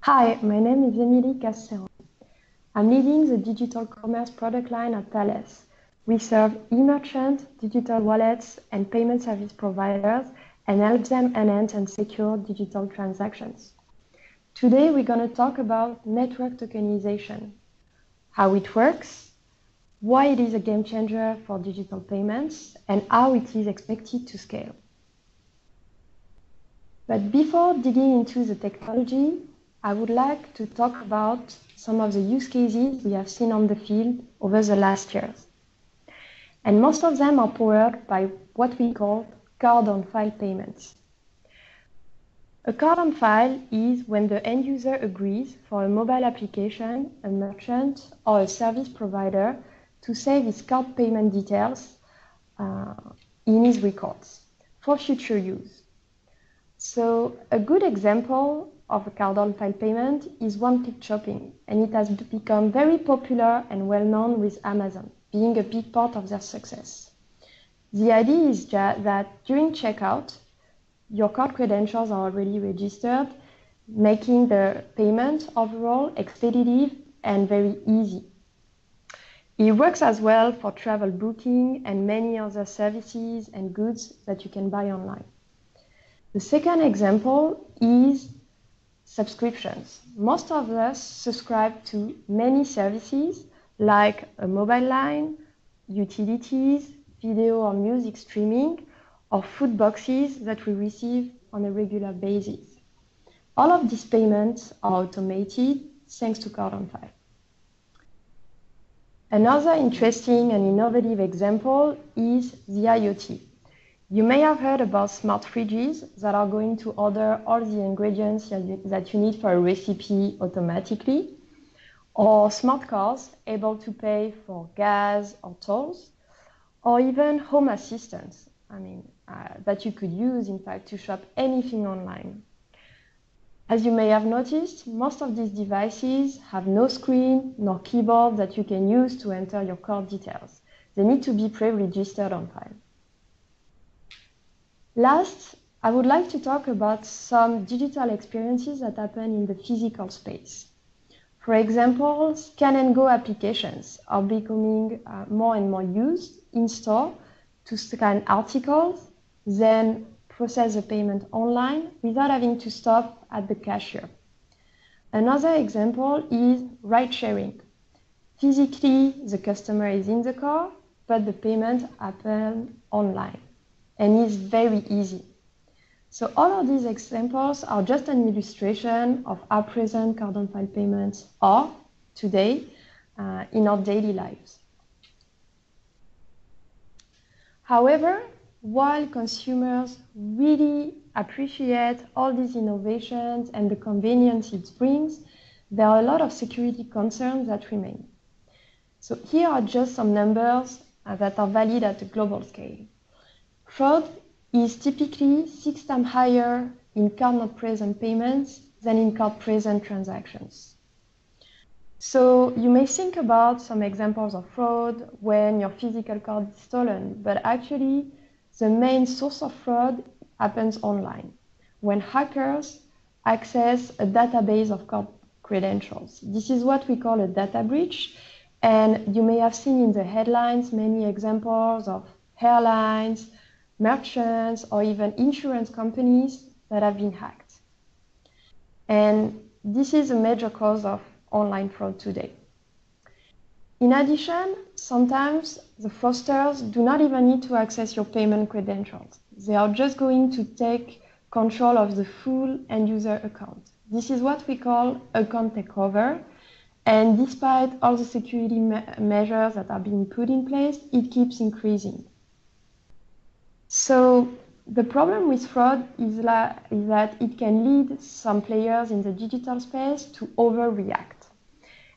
Hi, my name is Émilie Casseron. I'm leading the digital commerce product line at Thales. We serve e-merchant, digital wallets, and payment service providers and help them enhance and secure digital transactions. Today, we're going to talk about network tokenization, how it works, why it is a game changer for digital payments, and how it is expected to scale. But before digging into the technology, I would like to talk about some of the use cases we have seen on the field over the last years. And most of them are powered by what we call card-on-file payments. A card on file is when the end user agrees for a mobile application, a merchant, or a service provider to save his card payment details in his records for future use. So a good example of a card-on-file payment is one-click shopping, and it has become very popular and well-known with Amazon, being a big part of their success. The idea is that during checkout, your card credentials are already registered, making the payment overall expeditive and very easy. It works as well for travel booking and many other services and goods that you can buy online. The second example is subscriptions. Most of us subscribe to many services like a mobile line, utilities, video or music streaming, or food boxes that we receive on a regular basis. All of these payments are automated thanks to card-on-file. Another interesting and innovative example is the IoT. You may have heard about smart fridges that are going to order all the ingredients that you need for a recipe automatically, or smart cars able to pay for gas or tolls, or even home assistants, that you could use, in fact, to shop anything online. As you may have noticed, most of these devices have no screen nor keyboard that you can use to enter your card details. They need to be pre-registered on file. Last, I would like to talk about some digital experiences that happen in the physical space. For example, scan and go applications are becoming more and more used in store to scan articles, then process the payment online without having to stop at the cashier. Another example is ride sharing. Physically, the customer is in the car, but the payment happens online and is very easy. So all of these examples are just an illustration of how present card-on-file payments are today in our daily lives. However, while consumers really appreciate all these innovations and the convenience it brings, there are a lot of security concerns that remain. So here are just some numbers that are valid at a global scale. Fraud is typically 6 times higher in card-not-present payments than in card-present transactions. So you may think about some examples of fraud when your physical card is stolen, but actually the main source of fraud happens online, when hackers access a database of card credentials. This is what we call a data breach, and you may have seen in the headlines many examples of airlines, merchants, or even insurance companies that have been hacked. And this is a major cause of online fraud today. In addition, sometimes the fraudsters do not even need to access your payment credentials. They are just going to take control of the full end user account. This is what we call account takeover. And despite all the security measures that are being put in place, it keeps increasing. So the problem with fraud is that it can lead some players in the digital space to overreact.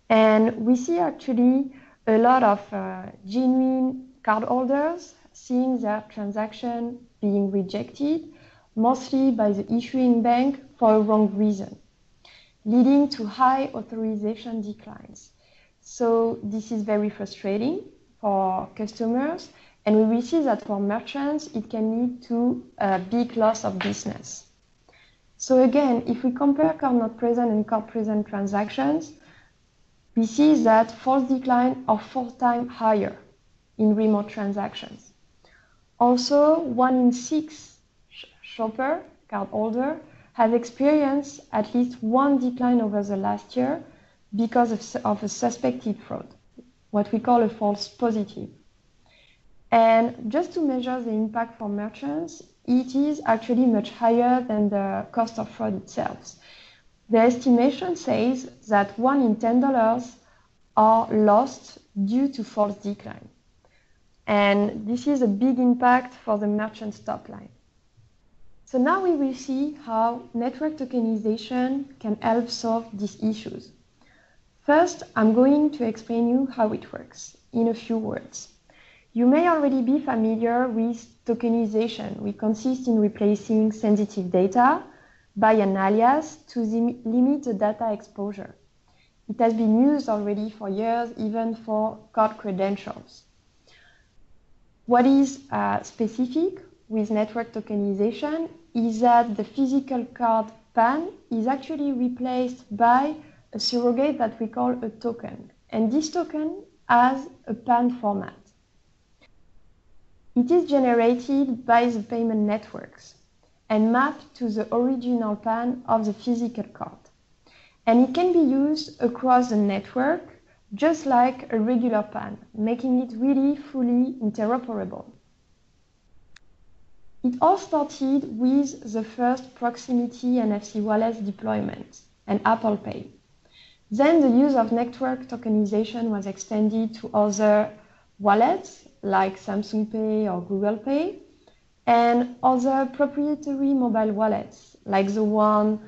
And we see actually a lot of genuine cardholders seeing their transaction being rejected, mostly by the issuing bank for a wrong reason, leading to high authorization declines. So this is very frustrating for customers, and we will see that for merchants, it can lead to a big loss of business. So again, if we compare card not present and card present transactions, we see that false decline are 4 times higher in remote transactions. Also, 1 in 6 shopper, cardholder, have experienced at least one decline over the last year because of a suspected fraud, what we call a false positive. And just to measure the impact for merchants, it is actually much higher than the cost of fraud itself. The estimation says that 1 in $10 are lost due to false decline. And this is a big impact for the merchant's top line. So now we will see how network tokenization can help solve these issues. First, I'm going to explain you how it works in a few words. You may already be familiar with tokenization, which consists in replacing sensitive data by an alias to limit the data exposure. It has been used already for years, even for card credentials. What is specific with network tokenization is that the physical card PAN is actually replaced by a surrogate that we call a token. And this token has a PAN format. It is generated by the payment networks and mapped to the original PAN of the physical card. And it can be used across the network just like a regular PAN, making it really fully interoperable. It all started with the first proximity NFC wallet deployment and Apple Pay. Then the use of network tokenization was extended to other wallets like Samsung Pay or Google Pay, and other proprietary mobile wallets like the one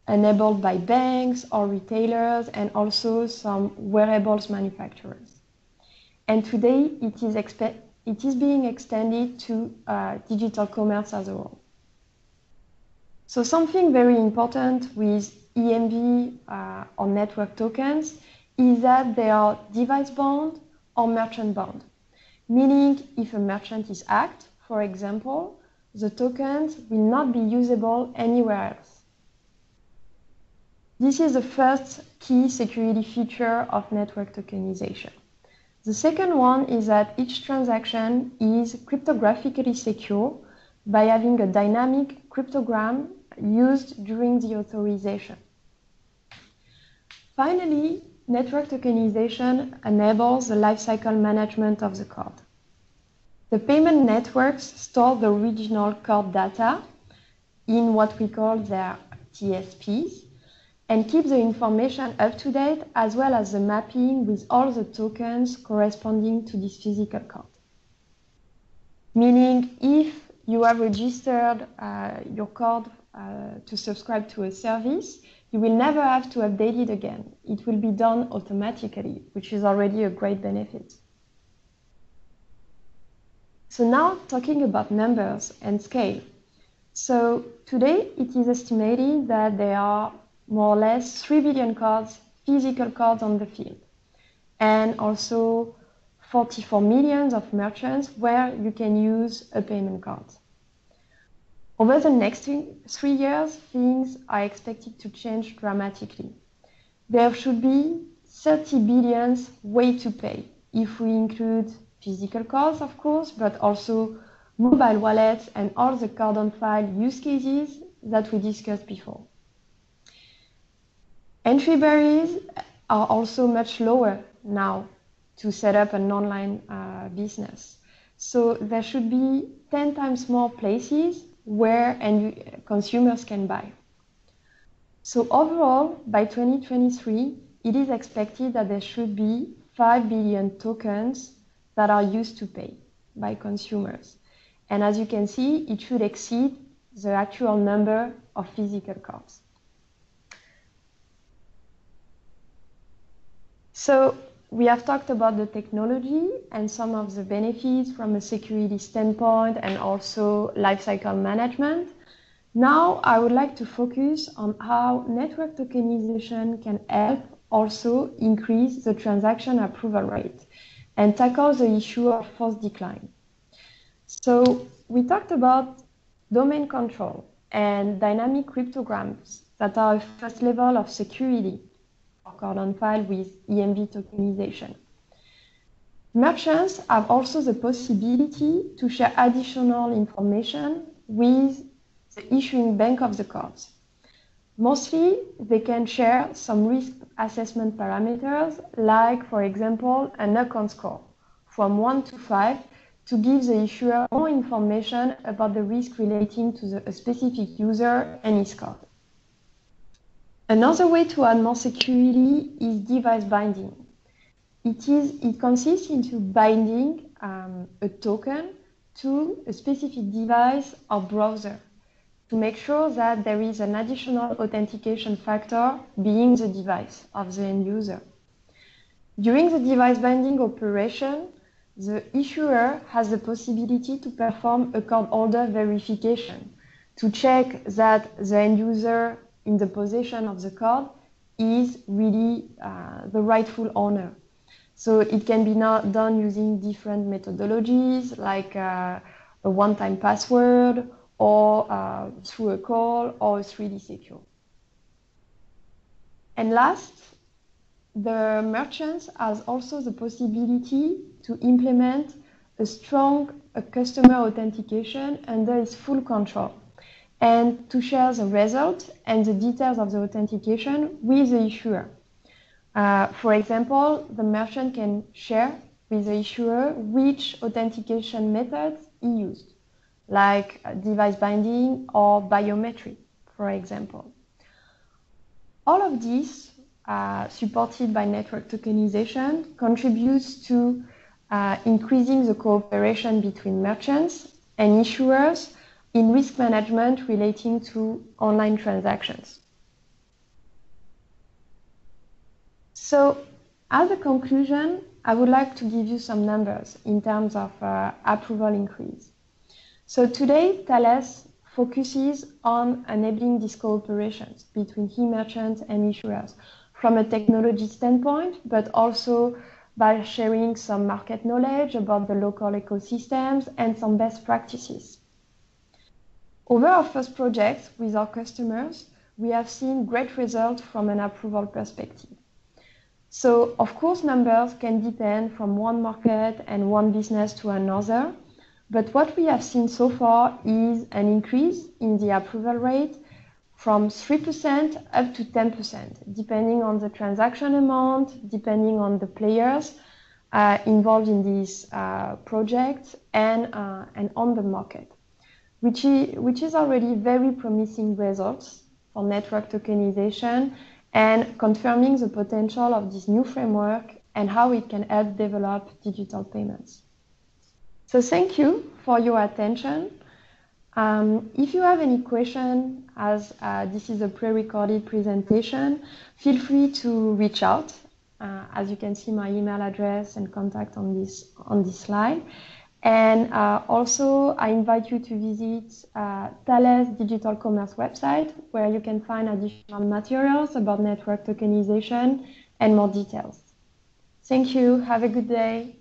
enabled by banks or retailers, and also some wearables manufacturers. And today it is being extended to digital commerce as a whole. So something very important with EMV or network tokens is that they are device bound or merchant bound, meaning if a merchant is hacked, for example, the tokens will not be usable anywhere else. This is the first key security feature of network tokenization. The second one is that each transaction is cryptographically secure by having a dynamic cryptogram used during the authorization. Finally, network tokenization enables the lifecycle management of the card. The payment networks store the original card data in what we call their TSPs and keep the information up to date, as well as the mapping with all the tokens corresponding to this physical card. Meaning, if you have registered your card to subscribe to a service, you will never have to update it again. It will be done automatically, which is already a great benefit. So now talking about numbers and scale. So today it is estimated that there are more or less 3 billion cards, physical cards on the field, and also 44 million of merchants where you can use a payment card. Over the next 3 years, things are expected to change dramatically. There should be 30 billion ways to pay, if we include physical cards, of course, but also mobile wallets and all the card on file use cases that we discussed before. Entry barriers are also much lower now to set up an online business. So there should be 10 times more places where consumers can buy. So overall, by 2023, it is expected that there should be 5 billion tokens that are used to pay by consumers. And as you can see, it should exceed the actual number of physical cards. So we have talked about the technology and some of the benefits from a security standpoint and also lifecycle management. Now I would like to focus on how network tokenization can help also increase the transaction approval rate and tackle the issue of false decline. So we talked about domain control and dynamic cryptograms that are a first level of security for cordon file with EMV tokenization. Merchants have also the possibility to share additional information with the issuing bank of the cards. Mostly, they can share some risk assessment parameters, like, for example, an account score from 1 to 5 to give the issuer more information about the risk relating to a specific user and his card. Another way to add more security is device binding. It consists into binding a token to a specific device or browser to make sure that there is an additional authentication factor being the device of the end user. During the device binding operation, the issuer has the possibility to perform a cardholder verification to check that the end user in the possession of the card is really the rightful owner. So it can be done using different methodologies like a one-time password or through a call or a 3D secure. And last, the merchants has also the possibility to implement a strong customer authentication under its full control and to share the result and the details of the authentication with the issuer. For example, the merchant can share with the issuer which authentication methods he used, like device binding or biometric, for example. All of this, supported by network tokenization, contributes to increasing the cooperation between merchants and issuers in risk management relating to online transactions. So, as a conclusion, I would like to give you some numbers in terms of approval increase. So today, Thales focuses on enabling these cooperations between e-merchants and issuers from a technology standpoint, but also by sharing some market knowledge about the local ecosystems and some best practices. Over our first projects with our customers, we have seen great results from an approval perspective. So, of course, numbers can depend from one market and one business to another, but what we have seen so far is an increase in the approval rate from 3% up to 10%, depending on the transaction amount, depending on the players involved in these projects and on the market, which is already very promising results for network tokenization and confirming the potential of this new framework and how it can help develop digital payments. So thank you for your attention. If you have any question, as this is a pre-recorded presentation, feel free to reach out. As you can see, my email address and contact on this slide. And also, I invite you to visit Thales Digital Commerce website, where you can find additional materials about network tokenization and more details. Thank you. Have a good day.